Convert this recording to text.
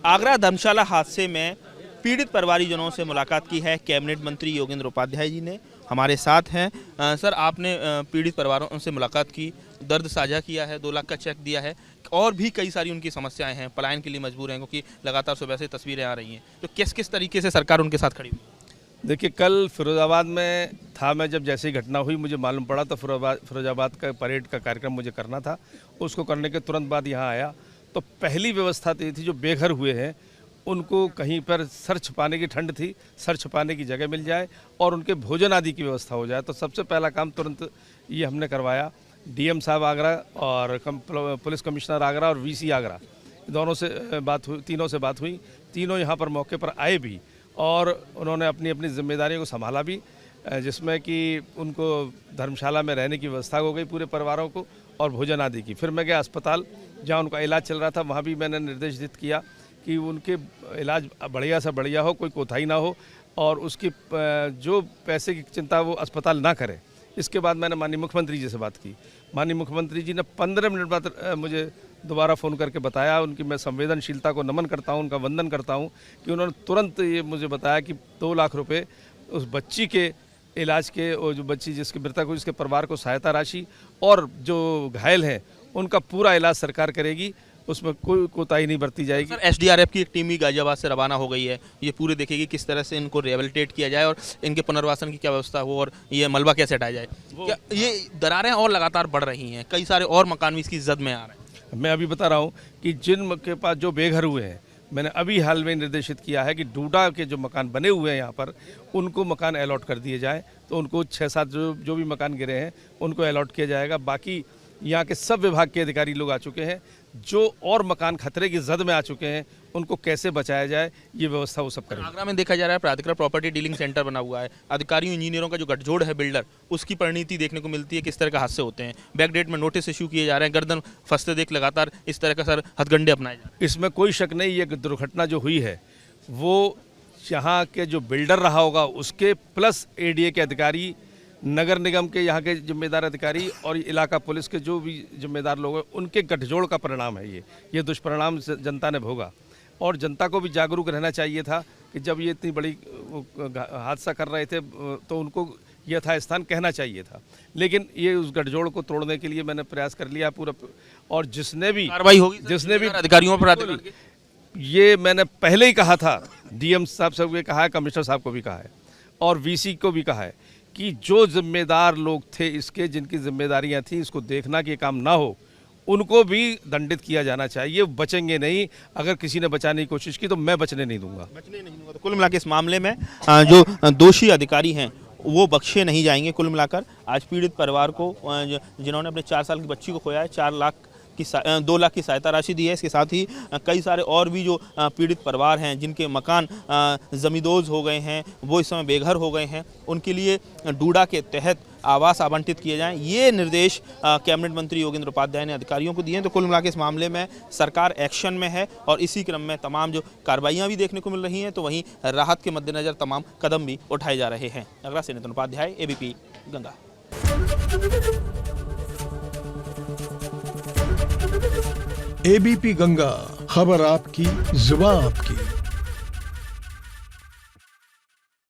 आगरा धर्मशाला हादसे में पीड़ित परिवारजनों से मुलाकात की है कैबिनेट मंत्री योगेंद्र उपाध्याय जी ने। हमारे साथ हैं। सर, आपने पीड़ित परिवारों से मुलाकात की, दर्द साझा किया है, 2 लाख का चेक दिया है और भी कई सारी उनकी समस्याएं हैं, पलायन के लिए मजबूर हैं क्योंकि लगातार सुबह से तस्वीरें आ रही हैं। तो किस किस तरीके से सरकार उनके साथ खड़ी हुई? देखिए, कल फिरोजाबाद में था मैं, जब जैसे ही घटना हुई मुझे मालूम पड़ा तो फिरोजाबाद का परेड का कार्यक्रम मुझे करना था। उसको करने के तुरंत बाद यहाँ आया तो पहली व्यवस्था तो ये थी, जो बेघर हुए हैं उनको कहीं पर सर छुपाने की, ठंड थी, सर छुपाने की जगह मिल जाए और उनके भोजन आदि की व्यवस्था हो जाए। तो सबसे पहला काम तुरंत ये हमने करवाया। डीएम साहब आगरा और पुलिस कमिश्नर आगरा और वीसी आगरा, दोनों से बात हुई, तीनों से बात हुई। तीनों यहाँ पर मौके पर आए भी और उन्होंने अपनी अपनी जिम्मेदारियों को संभाला भी, जिसमें कि उनको धर्मशाला में रहने की व्यवस्था हो गई पूरे परिवारों को और भोजन आदि की। फिर मैं गया अस्पताल जहाँ उनका इलाज चल रहा था, वहाँ भी मैंने निर्देश किया कि उनके इलाज बढ़िया से बढ़िया हो, कोई कोताही ना हो और उसकी जो पैसे की चिंता वो अस्पताल ना करे। इसके बाद मैंने माननीय मुख्यमंत्री जी से बात की। माननीय मुख्यमंत्री जी ने 15 मिनट बाद मुझे दोबारा फ़ोन करके बताया। उनकी मैं संवेदनशीलता को नमन करता हूं, उनका वंदन करता हूं कि उन्होंने तुरंत ये मुझे बताया कि 2 लाख रुपए उस बच्ची के इलाज के, और जो बच्ची जिसकी मृतक हुई उसके परिवार को सहायता राशि और जो घायल हैं उनका पूरा इलाज सरकार करेगी, उसमें कोई कोताही नहीं बरती जाएगी। सर, एसडीआरएफ की एक टीम भी गाजियाबाद से रवाना हो गई है। ये पूरे देखेगी किस तरह से इनको रिहेबिलिटेट किया जाए और इनके पुनर्वासन की क्या व्यवस्था हो और ये मलबा कैसे हटाया जाए। क्या ये दरारें और लगातार बढ़ रही हैं, कई सारे और मकान भी इसकी जद में आ रहे हैं। मैं अभी बता रहा हूँ कि जिन के पास जो बेघर हुए हैं, मैंने अभी हाल में निर्देशित किया है कि डूडा के जो मकान बने हुए हैं यहाँ पर, उनको मकान अलॉट कर दिए जाए। तो उनको 6-7 जो भी मकान गिरे हैं उनको अलॉट किया जाएगा। बाकी यहाँ के सब विभाग के अधिकारी लोग आ चुके हैं। जो और मकान खतरे की जद में आ चुके हैं उनको कैसे बचाया जाए, ये व्यवस्था वो सब करेंगे। आगरा में देखा जा रहा है प्राधिकरण प्रॉपर्टी डीलिंग सेंटर बना हुआ है। अधिकारियों इंजीनियरों का जो गठजोड़ है बिल्डर, उसकी परिणति देखने को मिलती है। किस तरह के हादसे होते हैं, बैकडेट में नोटिस इशू किए जा रहे हैं, गर्दन फंसते देख लगातार इस तरह का सर हथगंडे अपनाए जा रहे हैं। इसमें कोई शक नहीं, ये दुर्घटना जो हुई है वो यहाँ के जो बिल्डर रहा होगा उसके प्लस एडीए के अधिकारी, नगर निगम के यहाँ के जिम्मेदार अधिकारी और इलाका पुलिस के जो भी जिम्मेदार लोग हैं उनके गठजोड़ का परिणाम है। ये दुष्परिणाम जनता ने भोगा और जनता को भी जागरूक रहना चाहिए था कि जब ये इतनी बड़ी हादसा कर रहे थे तो उनको यथास्थान कहना चाहिए था। लेकिन ये उस गठजोड़ को तोड़ने के लिए मैंने प्रयास कर लिया पूरा, और जिसने भी कार्रवाई होगी, जिसने भी अधिकारियों पर, ये मैंने पहले ही कहा था, डीएम साहब से भी कहा है, कमिश्नर साहब को भी कहा है और वीसी को भी कहा है कि जो जिम्मेदार लोग थे इसके, जिनकी जिम्मेदारियां थी इसको देखना कि काम ना हो, उनको भी दंडित किया जाना चाहिए। बचेंगे नहीं। अगर किसी ने बचाने की कोशिश की तो मैं बचने नहीं दूंगा। तो कुल मिलाकर इस मामले में जो दोषी अधिकारी हैं वो बख्शे नहीं जाएंगे। कुल मिलाकर आज पीड़ित परिवार को, जिन्होंने अपने 4 साल की बच्ची को खोया है, 2 लाख की सहायता राशि दी है। इसके साथ ही कई सारे और भी जो पीड़ित परिवार हैं जिनके मकान जमींदोज हो गए हैं, वो इस समय बेघर हो गए हैं, उनके लिए डूडा के तहत आवास आवंटित किए जाएं, ये निर्देश कैबिनेट मंत्री योगेंद्र उपाध्याय ने अधिकारियों को दिए हैं। तो कुल मिलाकर इस मामले में सरकार एक्शन में है और इसी क्रम में तमाम जो कार्रवाइयाँ भी देखने को मिल रही हैं, तो वहीं राहत के मद्देनज़र तमाम कदम भी उठाए जा रहे हैं। आगरा से नितिन उपाध्याय, एबीपी गंगा। एबीपी गंगा, खबर आपकी, जुबान आपकी।